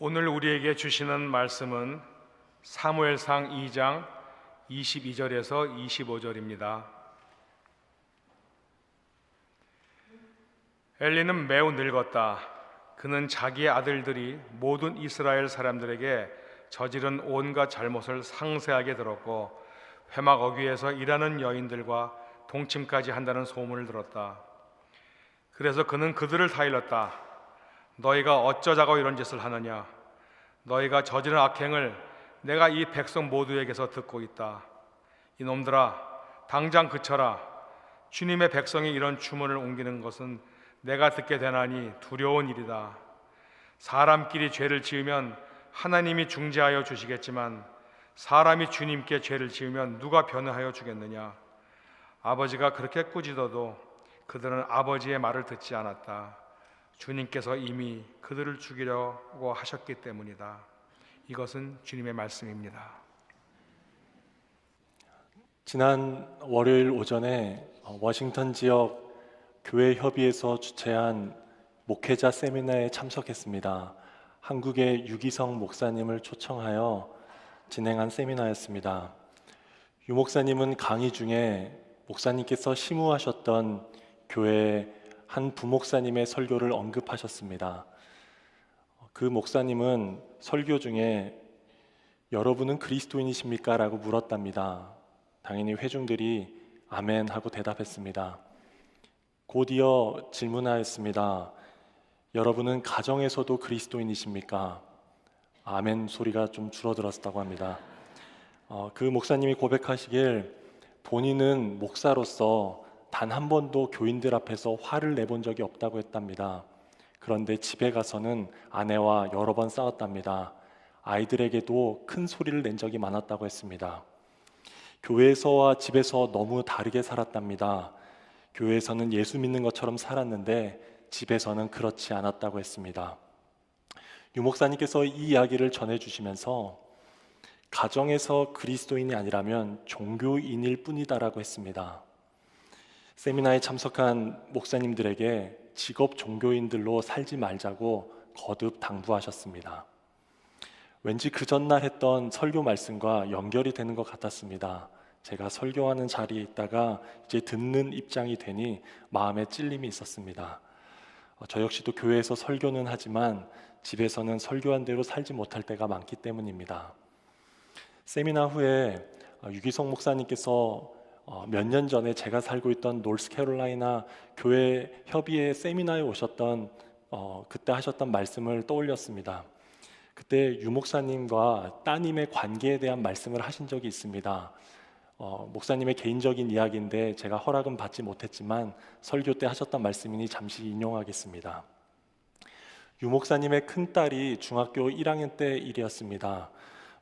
오늘 우리에게 주시는 말씀은 사무엘상 2장 22절에서 25절입니다. 엘리는 매우 늙었다. 그는 자기의 아들들이 모든 이스라엘 사람들에게 저지른 온갖 잘못을 상세하게 들었고 회막 어귀에서 일하는 여인들과 동침까지 한다는 소문을 들었다. 그래서 그는 그들을 다 일렀다. 너희가 어쩌자고 이런 짓을 하느냐? 너희가 저지른 악행을 내가 이 백성 모두에게서 듣고 있다. 이놈들아, 당장 그쳐라. 주님의 백성이 이런 주문을 옮기는 것은 내가 듣게 되나니 두려운 일이다. 사람끼리 죄를 지으면 하나님이 중재하여 주시겠지만 사람이 주님께 죄를 지으면 누가 변호하여 주겠느냐? 아버지가 그렇게 꾸짖어도 그들은 아버지의 말을 듣지 않았다. 주님께서 이미 그들을 죽이려고 하셨기 때문이다. 이것은 주님의 말씀입니다. 지난 월요일 오전에 워싱턴 지역 교회 협의회에서 주최한 목회자 세미나에 참석했습니다. 한국의 유기성 목사님을 초청하여 진행한 세미나였습니다. 유 목사님은 강의 중에 목사님께서 심우하셨던 교회 한 부목사님의 설교를 언급하셨습니다. 그 목사님은 설교 중에 여러분은 그리스도인이십니까? 라고 물었답니다. 당연히 회중들이 아멘 하고 대답했습니다. 곧이어 질문하였습니다. 여러분은 가정에서도 그리스도인이십니까? 아멘 소리가 좀 줄어들었다고 합니다. 그 목사님이 고백하시길 본인은 목사로서 단 한 번도 교인들 앞에서 화를 내본 적이 없다고 했답니다. 그런데 집에 가서는 아내와 여러 번 싸웠답니다. 아이들에게도 큰 소리를 낸 적이 많았다고 했습니다. 교회에서와 집에서 너무 다르게 살았답니다. 교회에서는 예수 믿는 것처럼 살았는데 집에서는 그렇지 않았다고 했습니다. 유 목사님께서 이 이야기를 전해주시면서 가정에서 그리스도인이 아니라면 종교인일 뿐이다라고 했습니다. 세미나에 참석한 목사님들에게 직업 종교인들로 살지 말자고 거듭 당부하셨습니다. 왠지 그 전날 했던 설교 말씀과 연결이 되는 것 같았습니다. 제가 설교하는 자리에 있다가 이제 듣는 입장이 되니 마음에 찔림이 있었습니다. 저 역시도 교회에서 설교는 하지만 집에서는 설교한 대로 살지 못할 때가 많기 때문입니다. 세미나 후에 유기성 목사님께서 몇 년 전에 제가 살고 있던 노스캐롤라이나 교회 협의회 세미나에 오셨던 그때 하셨던 말씀을 떠올렸습니다. 그때 유 목사님과 따님의 관계에 대한 말씀을 하신 적이 있습니다. 목사님의 개인적인 이야기인데 제가 허락은 받지 못했지만 설교 때 하셨던 말씀이니 잠시 인용하겠습니다. 유 목사님의 큰딸이 중학교 1학년 때 일이었습니다.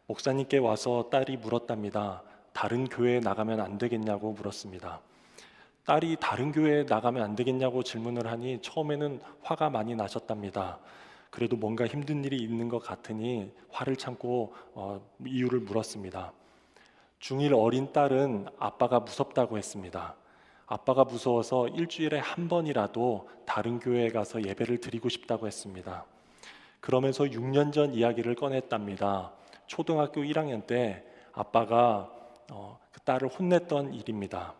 목사님께 와서 딸이 물었답니다. 다른 교회에 나가면 안 되겠냐고 물었습니다. 딸이 다른 교회에 나가면 안 되겠냐고 질문을 하니 처음에는 화가 많이 나셨답니다. 그래도 뭔가 힘든 일이 있는 것 같으니 화를 참고 이유를 물었습니다. 중1 어린 딸은 아빠가 무섭다고 했습니다. 아빠가 무서워서 일주일에 한 번이라도 다른 교회에 가서 예배를 드리고 싶다고 했습니다. 그러면서 6년 전 이야기를 꺼냈답니다. 초등학교 1학년 때 아빠가 그 딸을 혼냈던 일입니다.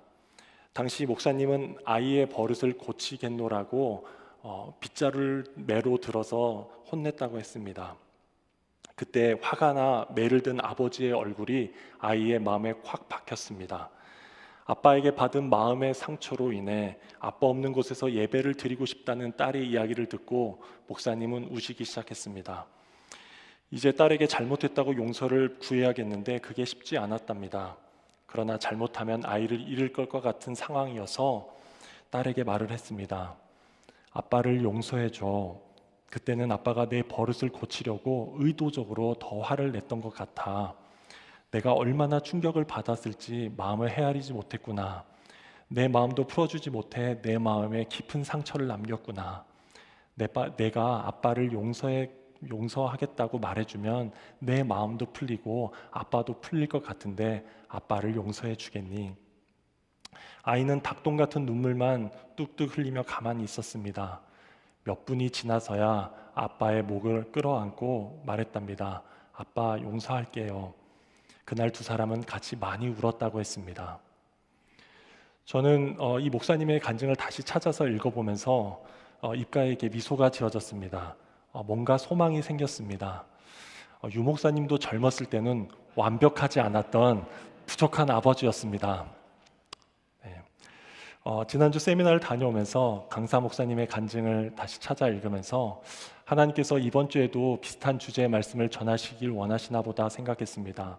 당시 목사님은 아이의 버릇을 고치겠노라고 빗자루를 매로 들어서 혼냈다고 했습니다. 그때 화가 나 매를 든 아버지의 얼굴이 아이의 마음에 콱 박혔습니다. 아빠에게 받은 마음의 상처로 인해 아빠 없는 곳에서 예배를 드리고 싶다는 딸의 이야기를 듣고 목사님은 우시기 시작했습니다. 이제 딸에게 잘못했다고 용서를 구해야겠는데 그게 쉽지 않았답니다. 그러나 잘못하면 아이를 잃을 것 같은 상황이어서 딸에게 말을 했습니다. 아빠를 용서해줘. 그때는 아빠가 내 버릇을 고치려고 의도적으로 더 화를 냈던 것 같아. 내가 얼마나 충격을 받았을지 마음을 헤아리지 못했구나. 내 마음도 풀어주지 못해 내 마음에 깊은 상처를 남겼구나. 내가 아빠를 용서하겠다고 말해주면 내 마음도 풀리고 아빠도 풀릴 것 같은데 아빠를 용서해 주겠니? 아이는 닭똥 같은 눈물만 뚝뚝 흘리며 가만히 있었습니다. 몇 분이 지나서야 아빠의 목을 끌어안고 말했답니다. 아빠, 용서할게요. 그날 두 사람은 같이 많이 울었다고 했습니다. 저는 이 목사님의 간증을 다시 찾아서 읽어보면서 입가에 이렇게 미소가 지어졌습니다. 뭔가 소망이 생겼습니다. 유 목사님도 젊었을 때는 완벽하지 않았던 부족한 아버지였습니다. 네. 지난주 세미나를 다녀오면서 강사 목사님의 간증을 다시 찾아 읽으면서 하나님께서 이번 주에도 비슷한 주제의 말씀을 전하시길 원하시나 보다 생각했습니다.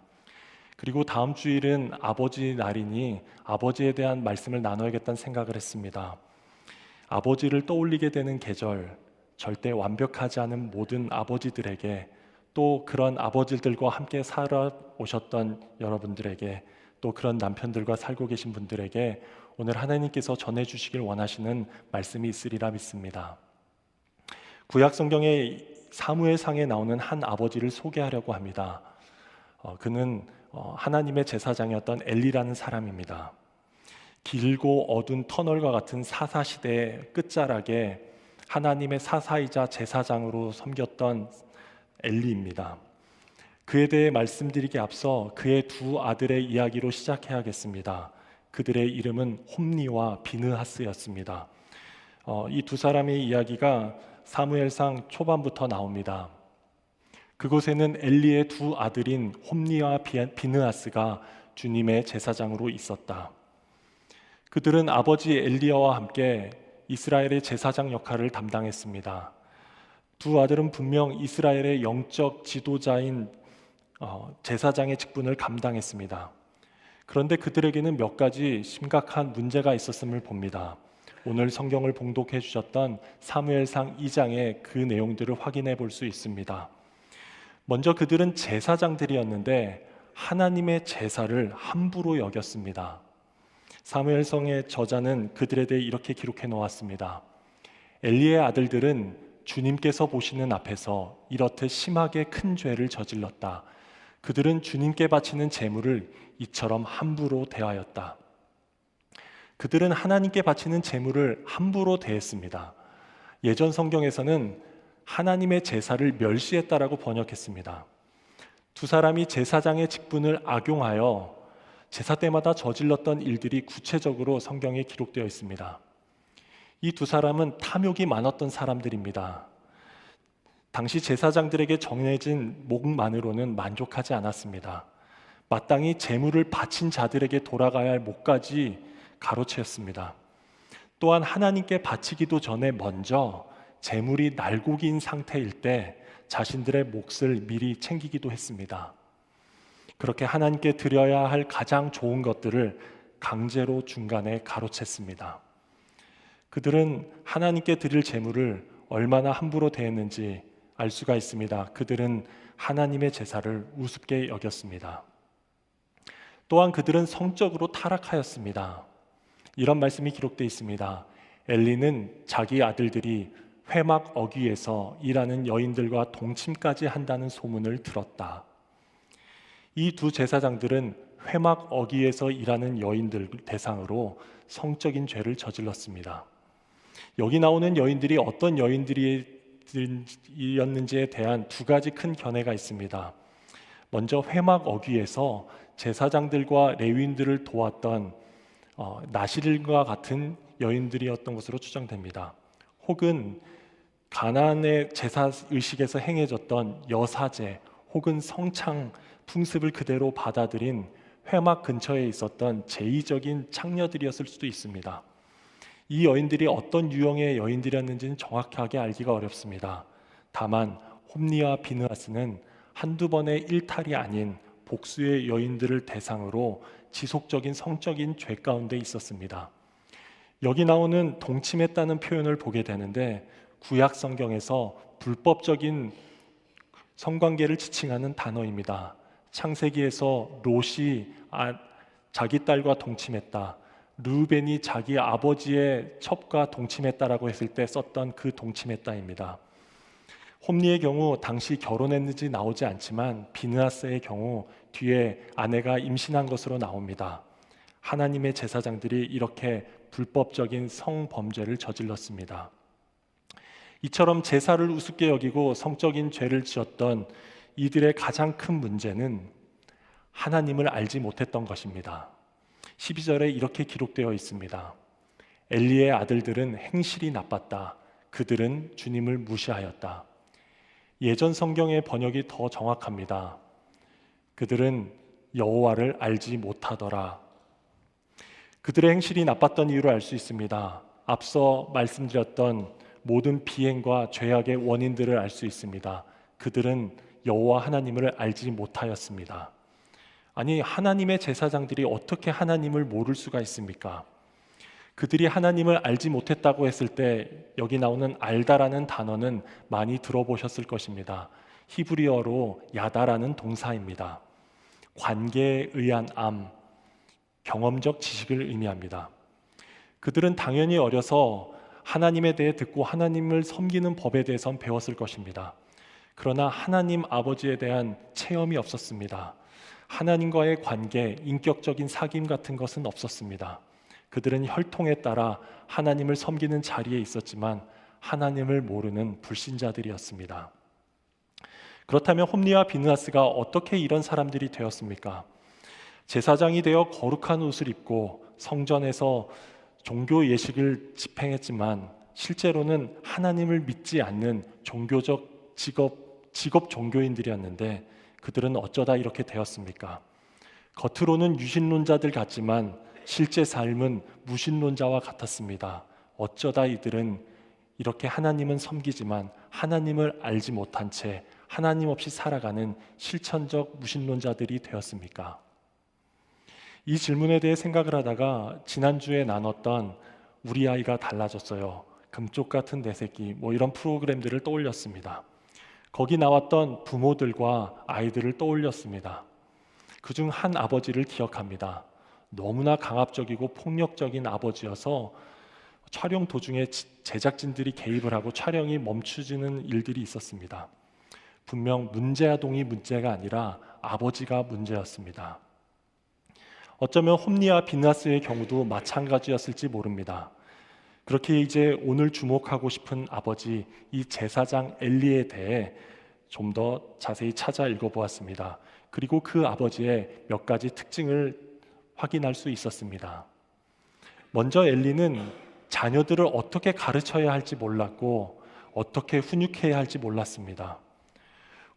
그리고 다음 주일은 아버지 날이니 아버지에 대한 말씀을 나눠야겠다는 생각을 했습니다. 아버지를 떠올리게 되는 계절, 절대 완벽하지 않은 모든 아버지들에게, 또 그런 아버지들과 함께 살아오셨던 여러분들에게, 또 그런 남편들과 살고 계신 분들에게 오늘 하나님께서 전해주시길 원하시는 말씀이 있으리라 믿습니다. 구약 성경의 사무엘상에 나오는 한 아버지를 소개하려고 합니다. 그는 하나님의 제사장이었던 엘리라는 사람입니다. 길고 어두운 터널과 같은 사사시대의 끝자락에 하나님의 사사이자 제사장으로 섬겼던 엘리입니다. 그에 대해 말씀드리기 앞서 그의 두 아들의 이야기로 시작해야겠습니다. 그들의 이름은 홈니와 비느하스였습니다. 이 두 사람의 이야기가 사무엘상 초반부터 나옵니다. 그곳에는 엘리의 두 아들인 홈니와 비느하스가 주님의 제사장으로 있었다. 그들은 아버지 엘리야와 함께 이스라엘의 제사장 역할을 담당했습니다. 두 아들은 분명 이스라엘의 영적 지도자인 제사장의 직분을 감당했습니다. 그런데 그들에게는 몇 가지 심각한 문제가 있었음을 봅니다. 오늘 성경을 봉독해 주셨던 사무엘상 2장의 그 내용들을 확인해 볼 수 있습니다. 먼저 그들은 제사장들이었는데 하나님의 제사를 함부로 여겼습니다. 사무엘상의 저자는 그들에 대해 이렇게 기록해 놓았습니다. 엘리의 아들들은 주님께서 보시는 앞에서 이렇듯 심하게 큰 죄를 저질렀다. 그들은 주님께 바치는 제물을 이처럼 함부로 대하였다. 그들은 하나님께 바치는 제물을 함부로 대했습니다. 예전 성경에서는 하나님의 제사를 멸시했다라고 번역했습니다. 두 사람이 제사장의 직분을 악용하여 제사 때마다 저질렀던 일들이 구체적으로 성경에 기록되어 있습니다. 이 두 사람은 탐욕이 많았던 사람들입니다. 당시 제사장들에게 정해진 목만으로는 만족하지 않았습니다. 마땅히 제물을 바친 자들에게 돌아가야 할 목까지 가로채었습니다. 또한 하나님께 바치기도 전에 먼저 제물이 날고기인 상태일 때 자신들의 몫을 미리 챙기기도 했습니다. 그렇게 하나님께 드려야 할 가장 좋은 것들을 강제로 중간에 가로챘습니다. 그들은 하나님께 드릴 제물을 얼마나 함부로 대했는지 알 수가 있습니다. 그들은 하나님의 제사를 우습게 여겼습니다. 또한 그들은 성적으로 타락하였습니다. 이런 말씀이 기록되어 있습니다. 엘리는 자기 아들들이 회막 어귀에서 일하는 여인들과 동침까지 한다는 소문을 들었다. 이 두 제사장들은 회막 어귀에서 일하는 여인들 대상으로 성적인 죄를 저질렀습니다. 여기 나오는 여인들이 어떤 여인들이었는지에 대한 두 가지 큰 견해가 있습니다. 먼저 회막 어귀에서 제사장들과 레위인들을 도왔던 나실과 같은 여인들이었던 것으로 추정됩니다. 혹은 가나안의 제사 의식에서 행해졌던 여사제 혹은 성창 풍습을 그대로 받아들인 회막 근처에 있었던 제의적인 창녀들이었을 수도 있습니다. 이 여인들이 어떤 유형의 여인들이었는지는 정확하게 알기가 어렵습니다. 다만 홈니와 비느하스는 한두 번의 일탈이 아닌 복수의 여인들을 대상으로 지속적인 성적인 죄 가운데 있었습니다. 여기 나오는 동침했다는 표현을 보게 되는데 구약 성경에서 불법적인 성관계를 지칭하는 단어입니다. 창세기에서 롯이 자기 딸과 동침했다, 르우벤이 자기 아버지의 첩과 동침했다라고 했을 때 썼던 그 동침했다입니다. 홈리의 경우 당시 결혼했는지 나오지 않지만 비느하스의 경우 뒤에 아내가 임신한 것으로 나옵니다. 하나님의 제사장들이 이렇게 불법적인 성범죄를 저질렀습니다. 이처럼 제사를 우습게 여기고 성적인 죄를 지었던 이들의 가장 큰 문제는 하나님을 알지 못했던 것입니다. 12절에 이렇게 기록되어 있습니다. 엘리의 아들들은 행실이 나빴다. 그들은 주님을 무시하였다. 예전 성경의 번역이 더 정확합니다. 그들은 여호와를 알지 못하더라. 그들의 행실이 나빴던 이유를 알 수 있습니다. 앞서 말씀드렸던 모든 비행과 죄악의 원인들을 알 수 있습니다. 그들은 여호와 하나님을 알지 못하였습니다. 아니, 하나님의 제사장들이 어떻게 하나님을 모를 수가 있습니까? 그들이 하나님을 알지 못했다고 했을 때 여기 나오는 알다라는 단어는 많이 들어보셨을 것입니다. 히브리어로 야다라는 동사입니다. 관계에 의한 암, 경험적 지식을 의미합니다. 그들은 당연히 어려서 하나님에 대해 듣고 하나님을 섬기는 법에 대해선 배웠을 것입니다. 그러나 하나님 아버지에 대한 체험이 없었습니다. 하나님과의 관계, 인격적인 사귐 같은 것은 없었습니다. 그들은 혈통에 따라 하나님을 섬기는 자리에 있었지만 하나님을 모르는 불신자들이었습니다. 그렇다면 홈리와 비느하스가 어떻게 이런 사람들이 되었습니까? 제사장이 되어 거룩한 옷을 입고 성전에서 종교 예식을 집행했지만 실제로는 하나님을 믿지 않는 종교적 직업 종교인들이었는데 그들은 어쩌다 이렇게 되었습니까? 겉으로는 유신론자들 같지만 실제 삶은 무신론자와 같았습니다. 어쩌다 이들은 이렇게 하나님은 섬기지만 하나님을 알지 못한 채 하나님 없이 살아가는 실천적 무신론자들이 되었습니까? 이 질문에 대해 생각을 하다가 지난주에 나눴던 우리 아이가 달라졌어요. 금쪽 같은 내 새끼 이런 프로그램들을 떠올렸습니다. 거기 나왔던 부모들과 아이들을 떠올렸습니다. 그중 한 아버지를 기억합니다. 너무나 강압적이고 폭력적인 아버지여서 촬영 도중에 제작진들이 개입을 하고 촬영이 멈춰지는 일들이 있었습니다. 분명 문제아동이 문제가 아니라 아버지가 문제였습니다. 어쩌면 홈리와 비느하스의 경우도 마찬가지였을지 모릅니다. 그렇게 이제 오늘 주목하고 싶은 아버지, 이 제사장 엘리에 대해 좀 더 자세히 찾아 읽어보았습니다. 그리고 그 아버지의 몇 가지 특징을 확인할 수 있었습니다. 먼저 엘리는 자녀들을 어떻게 가르쳐야 할지 몰랐고 어떻게 훈육해야 할지 몰랐습니다.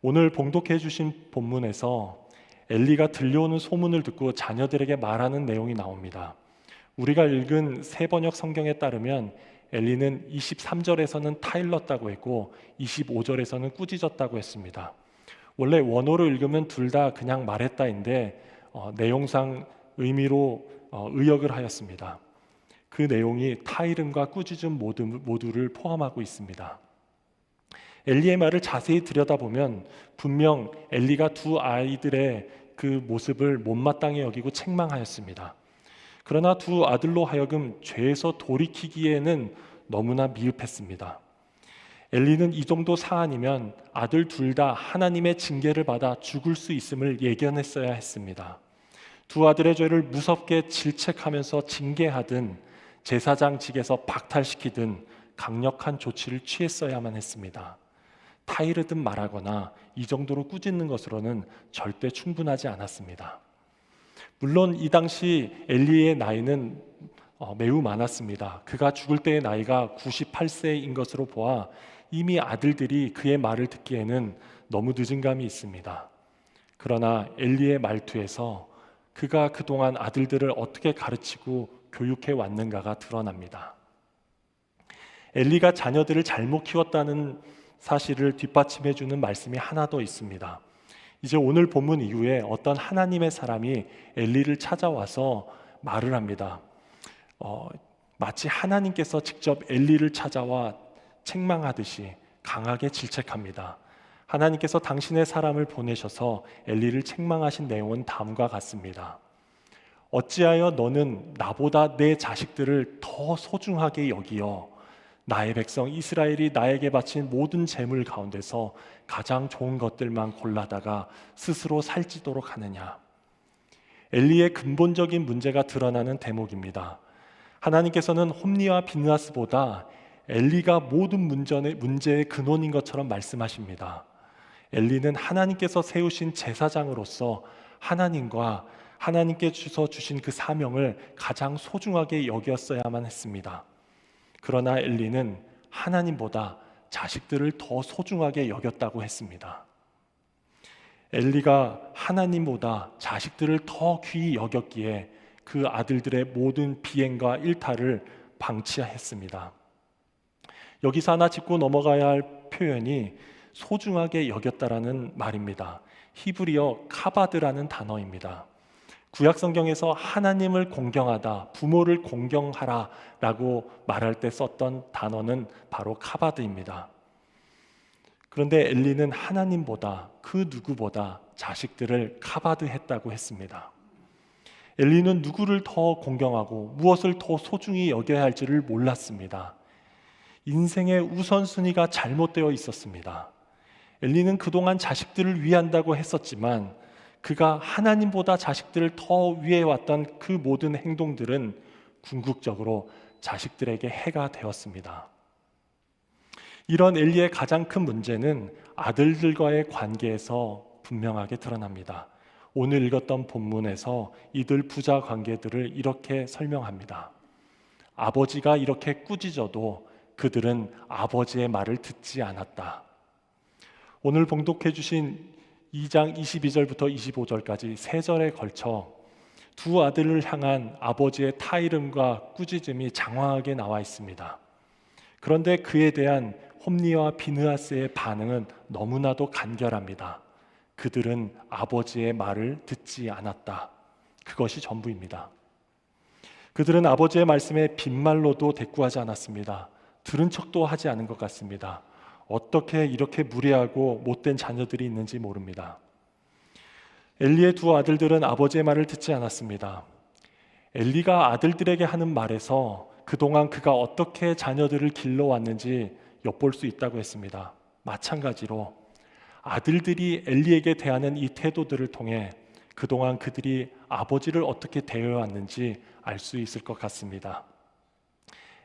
오늘 봉독해 주신 본문에서 엘리가 들려오는 소문을 듣고 자녀들에게 말하는 내용이 나옵니다. 우리가 읽은 새 번역 성경에 따르면 엘리는 23절에서는 타일렀다고 했고 25절에서는 꾸짖었다고 했습니다. 원래 원어로 읽으면 둘 다 그냥 말했다인데 내용상 의미로 의역을 하였습니다. 그 내용이 타이름과 꾸짖음 모두를 포함하고 있습니다. 엘리의 말을 자세히 들여다보면 분명 엘리가 두 아이들의 그 모습을 못마땅히 여기고 책망하였습니다. 그러나 두 아들로 하여금 죄에서 돌이키기에는 너무나 미흡했습니다. 엘리는 이 정도 사안이면 아들 둘 다 하나님의 징계를 받아 죽을 수 있음을 예견했어야 했습니다. 두 아들의 죄를 무섭게 질책하면서 징계하든 제사장직에서 박탈시키든 강력한 조치를 취했어야만 했습니다. 타이르든 말하거나 이 정도로 꾸짖는 것으로는 절대 충분하지 않았습니다. 물론 이 당시 엘리의 나이는 매우 많았습니다. 그가 죽을 때의 나이가 98세인 것으로 보아 이미 아들들이 그의 말을 듣기에는 너무 늦은 감이 있습니다. 그러나 엘리의 말투에서 그가 그동안 아들들을 어떻게 가르치고 교육해 왔는가가 드러납니다. 엘리가 자녀들을 잘못 키웠다는 사실을 뒷받침해 주는 말씀이 하나 더 있습니다. 이제 오늘 본문 이후에 어떤 하나님의 사람이 엘리를 찾아와서 말을 합니다. 마치 하나님께서 직접 엘리를 찾아와 책망하듯이 강하게 질책합니다. 하나님께서 당신의 사람을 보내셔서 엘리를 책망하신 내용은 다음과 같습니다. 어찌하여 너는 나보다 내 자식들을 더 소중하게 여기어 나의 백성 이스라엘이 나에게 바친 모든 재물 가운데서 가장 좋은 것들만 골라다가 스스로 살찌도록 하느냐. 엘리의 근본적인 문제가 드러나는 대목입니다. 하나님께서는 홈리와 비느하스보다 엘리가 모든 문제의 근원인 것처럼 말씀하십니다. 엘리는 하나님께서 세우신 제사장으로서 하나님께서 주신 그 사명을 가장 소중하게 여겼어야만 했습니다. 그러나 엘리는 하나님보다 자식들을 더 소중하게 여겼다고 했습니다. 엘리가 하나님보다 자식들을 더 귀히 여겼기에 그 아들들의 모든 비행과 일탈을 방치했습니다. 여기서 하나 짚고 넘어가야 할 표현이 소중하게 여겼다라는 말입니다. 히브리어 카바드라는 단어입니다. 구약 성경에서 하나님을 공경하다, 부모를 공경하라 라고 말할 때 썼던 단어는 바로 카바드입니다. 그런데 엘리는 하나님보다 그 누구보다 자식들을 카바드했다고 했습니다. 엘리는 누구를 더 공경하고 무엇을 더 소중히 여겨야 할지를 몰랐습니다. 인생의 우선순위가 잘못되어 있었습니다. 엘리는 그동안 자식들을 위한다고 했었지만 그가 하나님보다 자식들을 더 위해 왔던 그 모든 행동들은 궁극적으로 자식들에게 해가 되었습니다. 이런 엘리의 가장 큰 문제는 아들들과의 관계에서 분명하게 드러납니다. 오늘 읽었던 본문에서 이들 부자 관계들을 이렇게 설명합니다. 아버지가 이렇게 꾸짖어도 그들은 아버지의 말을 듣지 않았다. 오늘 봉독해 주신 2장 22절부터 25절까지 3절에 걸쳐 두 아들을 향한 아버지의 타이름과 꾸짖음이 장황하게 나와 있습니다. 그런데 그에 대한 홈니와 비느하스의 반응은 너무나도 간결합니다. 그들은 아버지의 말을 듣지 않았다. 그것이 전부입니다. 그들은 아버지의 말씀에 빈말로도 대꾸하지 않았습니다. 들은 척도 하지 않은 것 같습니다. 어떻게 이렇게 무례하고 못된 자녀들이 있는지 모릅니다. 엘리의 두 아들들은 아버지의 말을 듣지 않았습니다. 엘리가 아들들에게 하는 말에서 그동안 그가 어떻게 자녀들을 길러왔는지 엿볼 수 있다고 했습니다. 마찬가지로 아들들이 엘리에게 대하는 이 태도들을 통해 그동안 그들이 아버지를 어떻게 대해왔는지 알 수 있을 것 같습니다.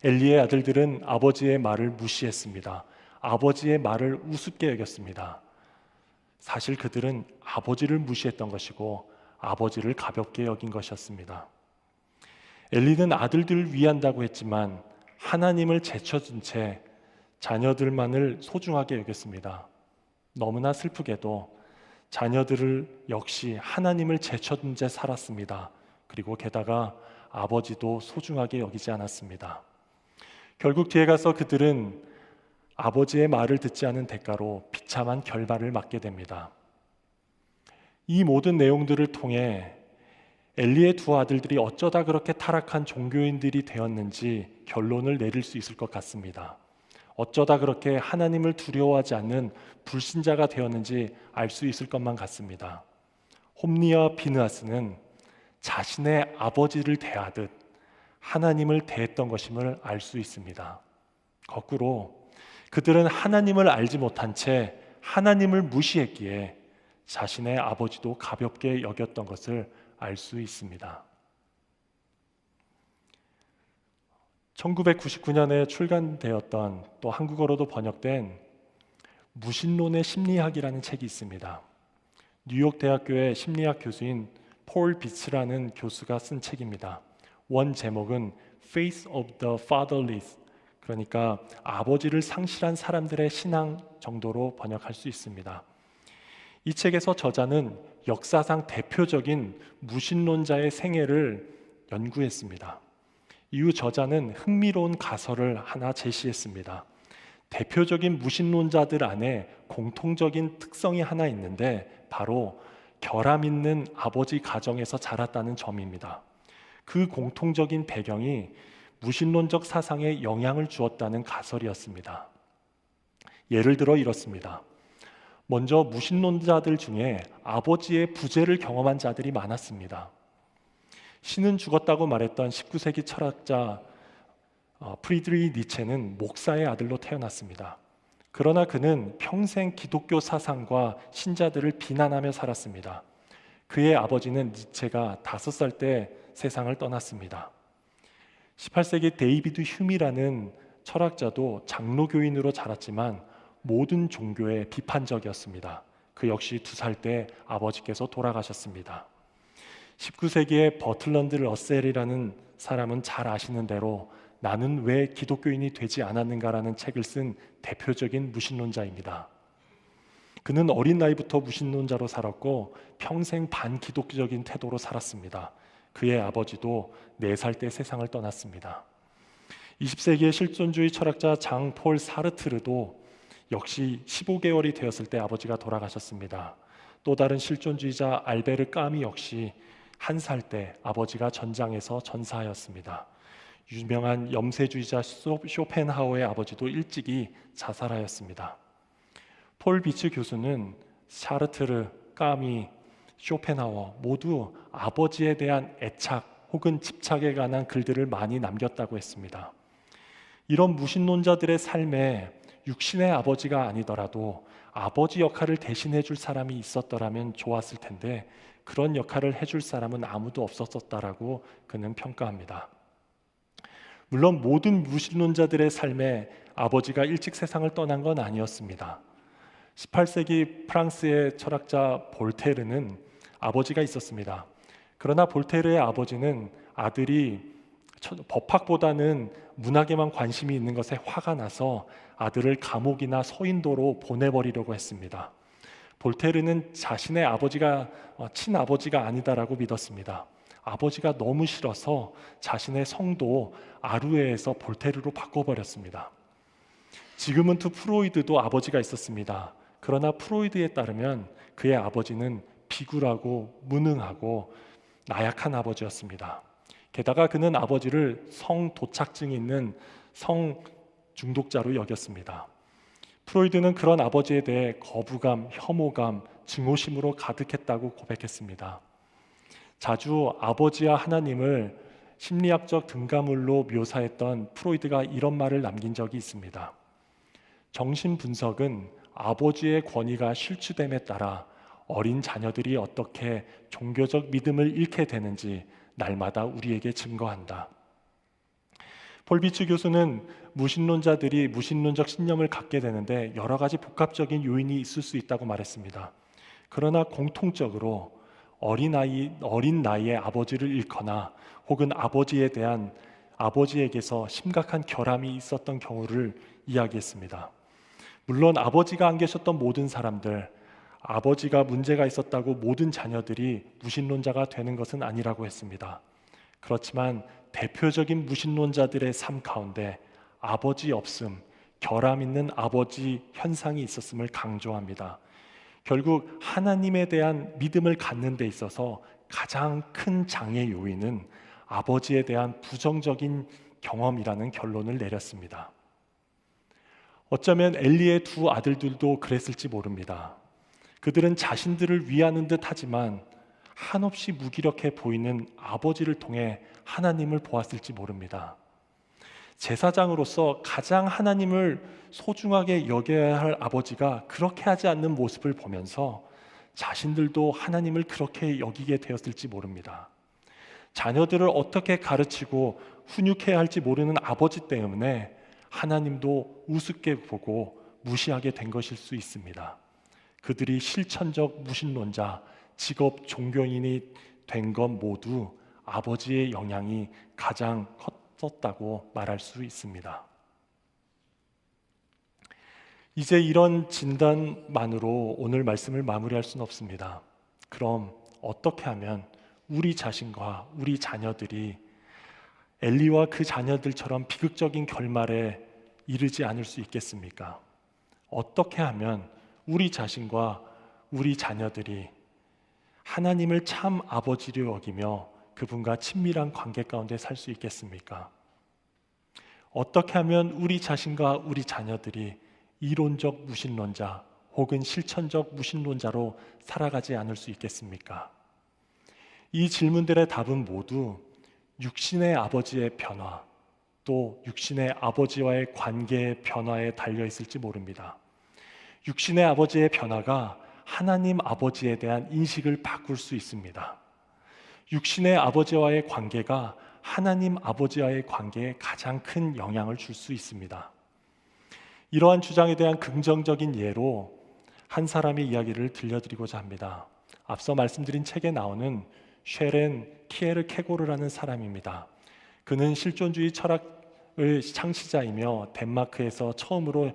엘리의 아들들은 아버지의 말을 무시했습니다. 아버지의 말을 우습게 여겼습니다. 사실 그들은 아버지를 무시했던 것이고 아버지를 가볍게 여긴 것이었습니다. 엘리는 아들들을 위한다고 했지만 하나님을 제쳐둔 채 자녀들만을 소중하게 여겼습니다. 너무나 슬프게도 자녀들을 역시 하나님을 제쳐둔 채 살았습니다. 그리고 게다가 아버지도 소중하게 여기지 않았습니다. 결국 뒤에 가서 그들은 아버지의 말을 듣지 않은 대가로 비참한 결말을 맞게 됩니다. 이 모든 내용들을 통해 엘리의 두 아들들이 어쩌다 그렇게 타락한 종교인들이 되었는지 결론을 내릴 수 있을 것 같습니다. 어쩌다 그렇게 하나님을 두려워하지 않는 불신자가 되었는지 알 수 있을 것만 같습니다. 홈니와 비느하스는 자신의 아버지를 대하듯 하나님을 대했던 것임을 알 수 있습니다. 거꾸로 그들은 하나님을 알지 못한 채 하나님을 무시했기에 자신의 아버지도 가볍게 여겼던 것을 알 수 있습니다. 1999년에 출간되었던 또 한국어로도 번역된 무신론의 심리학이라는 책이 있습니다. 뉴욕 대학교의 심리학 교수인 폴 비츠라는 교수가 쓴 책입니다. 원 제목은 Faith of the Fatherless, 그러니까 아버지를 상실한 사람들의 신앙 정도로 번역할 수 있습니다. 이 책에서 저자는 역사상 대표적인 무신론자의 생애를 연구했습니다. 이후 저자는 흥미로운 가설을 하나 제시했습니다. 대표적인 무신론자들 안에 공통적인 특성이 하나 있는데 바로 결함 있는 아버지 가정에서 자랐다는 점입니다. 그 공통적인 배경이 무신론적 사상에 영향을 주었다는 가설이었습니다. 예를 들어 이렇습니다. 먼저 무신론자들 중에 아버지의 부재를 경험한 자들이 많았습니다. 신은 죽었다고 말했던 19세기 철학자 프리드리히 니체는 목사의 아들로 태어났습니다. 그러나 그는 평생 기독교 사상과 신자들을 비난하며 살았습니다. 그의 아버지는 니체가 5살 때 세상을 떠났습니다. 18세기 데이비드 휴미라는 철학자도 장로교인으로 자랐지만 모든 종교에 비판적이었습니다. 그 역시 2살 때 아버지께서 돌아가셨습니다. 19세기의 버틀런드 러셀이라는 사람은 잘 아시는 대로 나는 왜 기독교인이 되지 않았는가라는 책을 쓴 대표적인 무신론자입니다. 그는 어린 나이부터 무신론자로 살았고 평생 반기독적인 태도로 살았습니다. 그의 아버지도 4살 때 세상을 떠났습니다. 20세기의 실존주의 철학자 장 폴 사르트르도 역시 15개월이 되었을 때 아버지가 돌아가셨습니다. 또 다른 실존주의자 알베르 까미 역시 1살 때 아버지가 전장에서 전사하였습니다. 유명한 염세주의자 쇼펜하우의 아버지도 일찍이 자살하였습니다. 폴 비츠 교수는 샤르트르, 까미, 쇼펜하워 모두 아버지에 대한 애착 혹은 집착에 관한 글들을 많이 남겼다고 했습니다. 이런 무신론자들의 삶에 육신의 아버지가 아니더라도 아버지 역할을 대신해 줄 사람이 있었더라면 좋았을 텐데 그런 역할을 해줄 사람은 아무도 없었다라고 그는 평가합니다. 물론 모든 무신론자들의 삶에 아버지가 일찍 세상을 떠난 건 아니었습니다. 18세기 프랑스의 철학자 볼테르는 아버지가 있었습니다. 그러나 볼테르의 아버지는 아들이 법학보다는 문학에만 관심이 있는 것에 화가 나서 아들을 감옥이나 서인도로 보내버리려고 했습니다. 볼테르는 자신의 아버지가 친아버지가 아니다라고 믿었습니다. 아버지가 너무 싫어서 자신의 성도 아루에에서 볼테르로 바꿔버렸습니다. 지그문트 프로이드도 아버지가 있었습니다. 그러나 프로이드에 따르면 그의 아버지는 비굴하고 무능하고 나약한 아버지였습니다. 게다가 그는 아버지를 성도착증이 있는 성중독자로 여겼습니다. 프로이드는 그런 아버지에 대해 거부감, 혐오감, 증오심으로 가득했다고 고백했습니다. 자주 아버지와 하나님을 심리학적 등가물로 묘사했던 프로이드가 이런 말을 남긴 적이 있습니다. 정신분석은 아버지의 권위가 실추됨에 따라 어린 자녀들이 어떻게 종교적 믿음을 잃게 되는지 날마다 우리에게 증거한다. 폴 비츠 교수는 무신론자들이 무신론적 신념을 갖게 되는데 여러 가지 복합적인 요인이 있을 수 있다고 말했습니다. 그러나 공통적으로 어린 나이에 아버지를 잃거나 혹은 아버지에게서 심각한 결함이 있었던 경우를 이야기했습니다. 물론 아버지가 안 계셨던 모든 사람들, 아버지가 문제가 있었다고 모든 자녀들이 무신론자가 되는 것은 아니라고 했습니다. 그렇지만 대표적인 무신론자들의 삶 가운데 아버지 없음, 결함 있는 아버지 현상이 있었음을 강조합니다. 결국 하나님에 대한 믿음을 갖는 데 있어서 가장 큰 장애 요인은 아버지에 대한 부정적인 경험이라는 결론을 내렸습니다. 어쩌면 엘리의 2 아들들도 그랬을지 모릅니다. 그들은 자신들을 위하는 듯 하지만 한없이 무기력해 보이는 아버지를 통해 하나님을 보았을지 모릅니다. 제사장으로서 가장 하나님을 소중하게 여겨야 할 아버지가 그렇게 하지 않는 모습을 보면서 자신들도 하나님을 그렇게 여기게 되었을지 모릅니다. 자녀들을 어떻게 가르치고 훈육해야 할지 모르는 아버지 때문에 하나님도 우습게 보고 무시하게 된 것일 수 있습니다. 그들이 실천적 무신론자, 직업 종교인이 된 건 모두 아버지의 영향이 가장 컸었다고 말할 수 있습니다. 이제 이런 진단만으로 오늘 말씀을 마무리할 수는 없습니다. 그럼 어떻게 하면 우리 자신과 우리 자녀들이 엘리와 그 자녀들처럼 비극적인 결말에 이르지 않을 수 있겠습니까? 어떻게 하면 우리 자신과 우리 자녀들이 하나님을 참 아버지로 여기며 그분과 친밀한 관계 가운데 살 수 있겠습니까? 어떻게 하면 우리 자신과 우리 자녀들이 이론적 무신론자 혹은 실천적 무신론자로 살아가지 않을 수 있겠습니까? 이 질문들의 답은 모두 육신의 아버지의 변화, 또 육신의 아버지와의 관계의 변화에 달려 있을지 모릅니다. 육신의 아버지의 변화가 하나님 아버지에 대한 인식을 바꿀 수 있습니다. 육신의 아버지와의 관계가 하나님 아버지와의 관계에 가장 큰 영향을 줄 수 있습니다. 이러한 주장에 대한 긍정적인 예로 한 사람의 이야기를 들려드리고자 합니다. 앞서 말씀드린 책에 나오는 쉐렌 키에르케고르라는 사람입니다. 그는 실존주의 철학의 창시자이며 덴마크에서 처음으로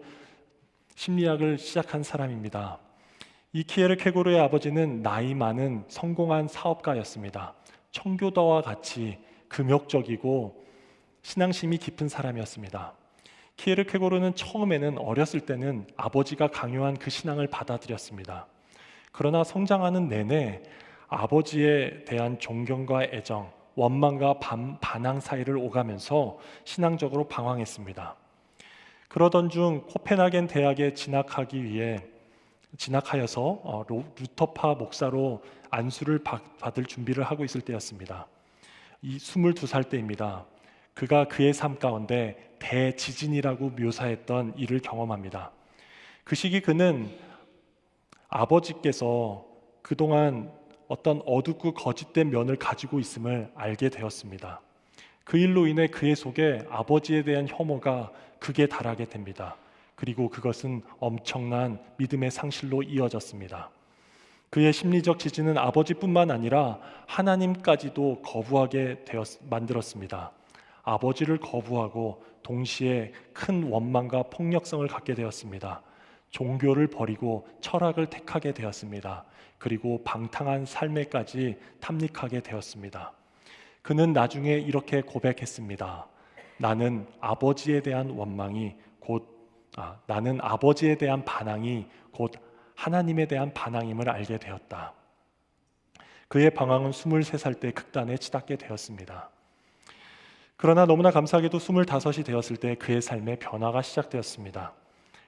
심리학을 시작한 사람입니다. 이 키에르케고르의 아버지는 나이 많은 성공한 사업가였습니다. 청교도와 같이 금욕적이고 신앙심이 깊은 사람이었습니다. 키에르케고르는 처음에는 어렸을 때는 아버지가 강요한 그 신앙을 받아들였습니다. 그러나 성장하는 내내 아버지에 대한 존경과 애정, 원망과 반항 사이를 오가면서 신앙적으로 방황했습니다. 그러던 중 코펜하겐 대학에 진학하여서 루터파 목사로 안수를 받을 준비를 하고 있을 때였습니다. 이 22살 때입니다. 그가 그의 삶 가운데 대지진이라고 묘사했던 일을 경험합니다. 그 시기 그는 아버지께서 그동안 어떤 어둡고 거짓된 면을 가지고 있음을 알게 되었습니다. 그 일로 인해 그의 속에 아버지에 대한 혐오가 극에 달하게 됩니다. 그리고 그것은 엄청난 믿음의 상실로 이어졌습니다. 그의 심리적 지진은 아버지뿐만 아니라 하나님까지도 거부하게 만들었습니다. 아버지를 거부하고 동시에 큰 원망과 폭력성을 갖게 되었습니다. 종교를 버리고 철학을 택하게 되었습니다. 그리고 방탕한 삶에까지 탐닉하게 되었습니다. 그는 나중에 이렇게 고백했습니다. 나는 아버지에 대한 반항이 곧 하나님에 대한 반항임을 알게 되었다. 그의 방황은 23살 때 극단에 치닫게 되었습니다. 그러나 너무나 감사하게도 25이 되었을 때 그의 삶에 변화가 시작되었습니다.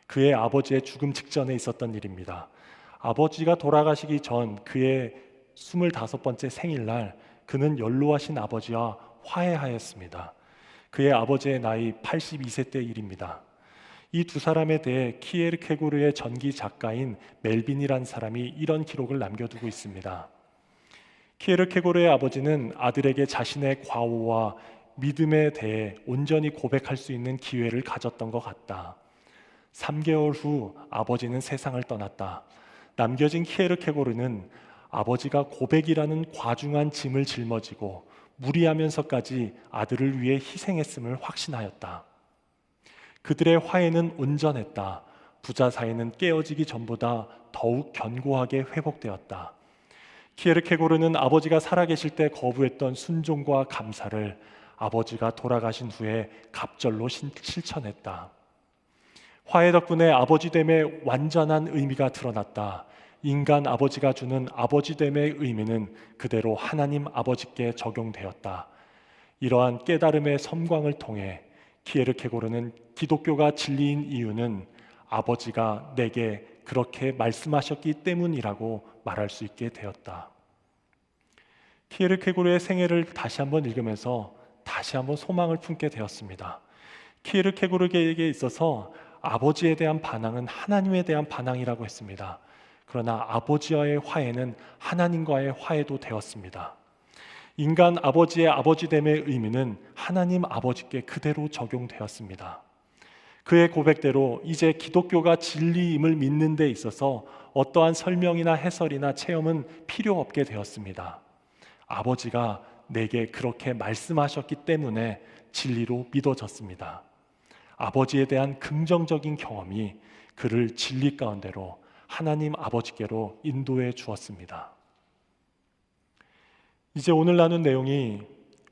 그의 아버지의 죽음 직전에 있었던 일입니다. 아버지가 돌아가시기 전 그의 25번째 생일날 그는 연로하신 아버지와 화해하였습니다. 그의 아버지의 나이 82세 때 일입니다. 이 두 사람에 대해 키에르케고르의 전기 작가인 멜빈이란 사람이 이런 기록을 남겨두고 있습니다. 키에르케고르의 아버지는 아들에게 자신의 과오와 믿음에 대해 온전히 고백할 수 있는 기회를 가졌던 것 같다. 3개월 후 아버지는 세상을 떠났다. 남겨진 키에르케고르는 아버지가 고백이라는 과중한 짐을 짊어지고 무리하면서까지 아들을 위해 희생했음을 확신하였다. 그들의 화해는 온전했다. 부자 사이는 깨어지기 전보다 더욱 견고하게 회복되었다. 키에르케고르는 아버지가 살아계실 때 거부했던 순종과 감사를 아버지가 돌아가신 후에 갑절로 실천했다. 화해 덕분에 아버지됨의 완전한 의미가 드러났다. 인간 아버지가 주는 아버지됨의 의미는 그대로 하나님 아버지께 적용되었다. 이러한 깨달음의 섬광을 통해 키에르케고르는 기독교가 진리인 이유는 아버지가 내게 그렇게 말씀하셨기 때문이라고 말할 수 있게 되었다. 키에르케고르의 생애를 다시 한번 읽으면서 다시 한번 소망을 품게 되었습니다. 키에르케고르에게 있어서 아버지에 대한 반항은 하나님에 대한 반항이라고 했습니다. 그러나 아버지와의 화해는 하나님과의 화해도 되었습니다. 인간 아버지의 아버지됨의 의미는 하나님 아버지께 그대로 적용되었습니다. 그의 고백대로 이제 기독교가 진리임을 믿는 데 있어서 어떠한 설명이나 해설이나 체험은 필요 없게 되었습니다. 아버지가 내게 그렇게 말씀하셨기 때문에 진리로 믿어졌습니다. 아버지에 대한 긍정적인 경험이 그를 진리 가운데로 하나님 아버지께로 인도해 주었습니다. 이제 오늘 나눈 내용이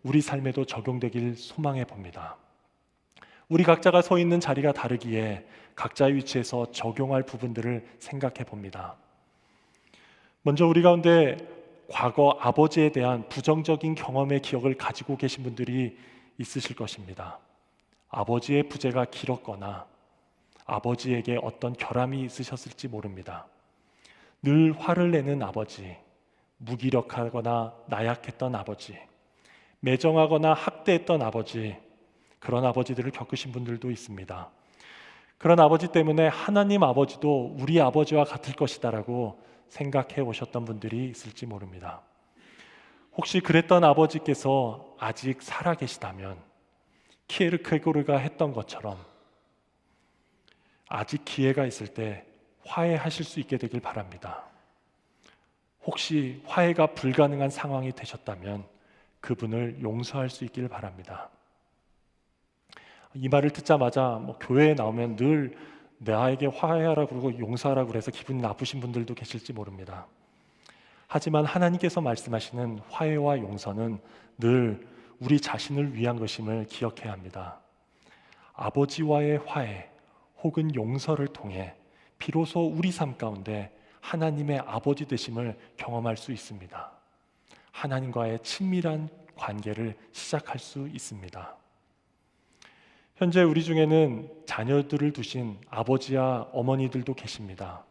우리 삶에도 적용되길 소망해 봅니다. 우리 각자가 서 있는 자리가 다르기에 각자의 위치에서 적용할 부분들을 생각해 봅니다. 먼저 우리 가운데 과거 아버지에 대한 부정적인 경험의 기억을 가지고 계신 분들이 있으실 것입니다. 아버지의 부재가 길었거나 아버지에게 어떤 결함이 있으셨을지 모릅니다. 늘 화를 내는 아버지, 무기력하거나 나약했던 아버지, 매정하거나 학대했던 아버지, 그런 아버지들을 겪으신 분들도 있습니다. 그런 아버지 때문에 하나님 아버지도 우리 아버지와 같을 것이다라고 생각해 오셨던 분들이 있을지 모릅니다. 혹시 그랬던 아버지께서 아직 살아계시다면 키에르케고르가 했던 것처럼 아직 기회가 있을 때 화해하실 수 있게 되길 바랍니다. 혹시 화해가 불가능한 상황이 되셨다면 그분을 용서할 수 있길 바랍니다. 이 말을 듣자마자 교회에 나오면 늘 나에게 화해하라 그러고 용서하라 그래서 기분이 나쁘신 분들도 계실지 모릅니다. 하지만 하나님께서 말씀하시는 화해와 용서는 늘 우리 자신을 위한 것임을 기억해야 합니다. 아버지와의 화해 혹은 용서를 통해 비로소 우리 삶 가운데 하나님의 아버지 되심을 경험할 수 있습니다. 하나님과의 친밀한 관계를 시작할 수 있습니다. 현재 우리 중에는 자녀들을 두신 아버지와 어머니들도 계십니다.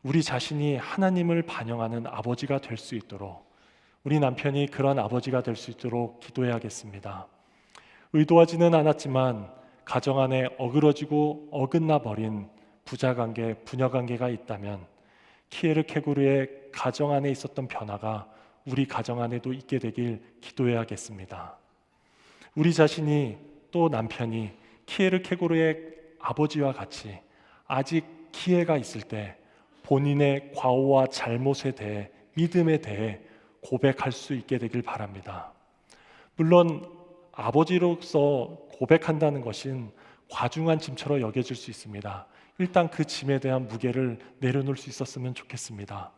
우리 자신이 하나님을 반영하는 아버지가 될 수 있도록, 우리 남편이 그런 아버지가 될 수 있도록 기도해야겠습니다. 의도하지는 않았지만 가정 안에 어그러지고 어긋나 버린 부자관계, 부녀관계가 있다면 키에르케고르의 가정 안에 있었던 변화가 우리 가정 안에도 있게 되길 기도해야겠습니다. 우리 자신이 또 남편이 키에르케고르의 아버지와 같이 아직 기회가 있을 때 본인의 과오와 잘못에 대해, 믿음에 대해 고백할 수 있게 되길 바랍니다. 물론 아버지로서 고백한다는 것은 과중한 짐처럼 여겨질 수 있습니다. 일단 그 짐에 대한 무게를 내려놓을 수 있었으면 좋겠습니다.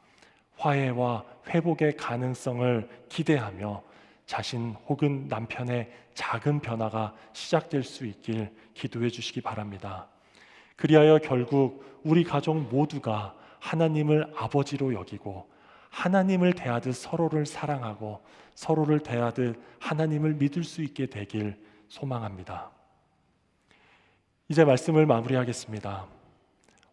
화해와 회복의 가능성을 기대하며 자신 혹은 남편의 작은 변화가 시작될 수 있길 기도해 주시기 바랍니다. 그리하여 결국 우리 가족 모두가 하나님을 아버지로 여기고 하나님을 대하듯 서로를 사랑하고 서로를 대하듯 하나님을 믿을 수 있게 되길 소망합니다. 이제 말씀을 마무리하겠습니다.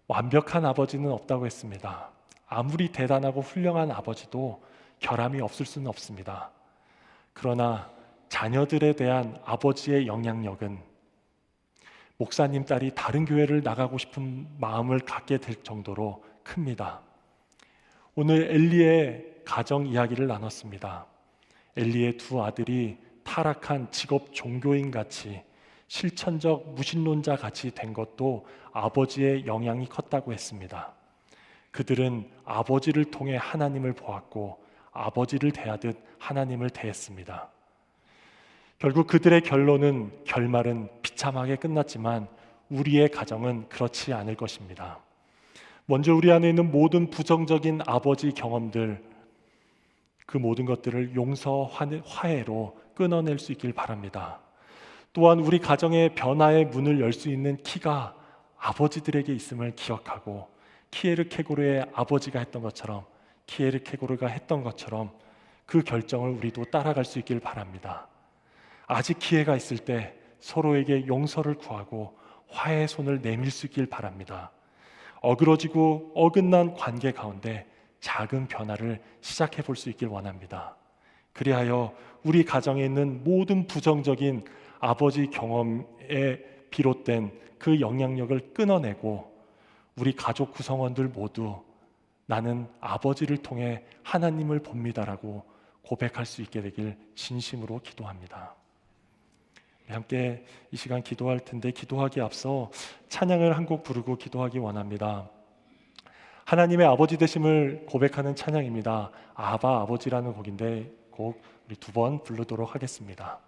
완벽한 아버지는 없다고 했습니다. 아무리 대단하고 훌륭한 아버지도 결함이 없을 수는 없습니다. 그러나 자녀들에 대한 아버지의 영향력은 목사님 딸이 다른 교회를 나가고 싶은 마음을 갖게 될 정도로 큽니다. 오늘 엘리의 가정 이야기를 나눴습니다. 엘리의 두 아들이 타락한 직업 종교인 같이 실천적 무신론자 같이 된 것도 아버지의 영향이 컸다고 했습니다. 그들은 아버지를 통해 하나님을 보았고 아버지를 대하듯 하나님을 대했습니다. 결국 그들의 결말은 비참하게 끝났지만 우리의 가정은 그렇지 않을 것입니다. 먼저 우리 안에 있는 모든 부정적인 아버지 경험들, 그 모든 것들을 용서, 화해로 끊어낼 수 있길 바랍니다. 또한 우리 가정의 변화의 문을 열 수 있는 키가 아버지들에게 있음을 기억하고 키에르케고르의 아버지가 했던 것처럼, 키에르케고르가 했던 것처럼 그 결정을 우리도 따라갈 수 있길 바랍니다. 아직 기회가 있을 때 서로에게 용서를 구하고 화해의 손을 내밀 수 있길 바랍니다. 어그러지고 어긋난 관계 가운데 작은 변화를 시작해 볼 수 있길 원합니다. 그리하여 우리 가정에 있는 모든 부정적인 아버지 경험에 비롯된 그 영향력을 끊어내고 우리 가족 구성원들 모두 나는 아버지를 통해 하나님을 봅니다라고 고백할 수 있게 되길 진심으로 기도합니다. 함께 이 시간 기도할 텐데 기도하기 앞서 찬양을 한 곡 부르고 기도하기 원합니다. 하나님의 아버지 되심을 고백하는 찬양입니다. 아바 아버지라는 곡인데 곡 우리 두 번 부르도록 하겠습니다.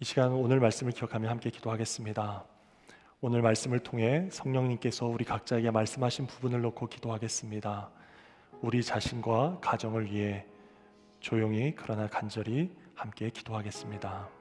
시간 오늘 말씀을 기억하며 함께 기도하겠습니다. 오늘 말씀을 통해 성령님께서 우리 각자에게 말씀하신 부분을 놓고 기도하겠습니다. 우리 자신과 가정을 위해 조용히 그러나 간절히 함께 기도하겠습니다.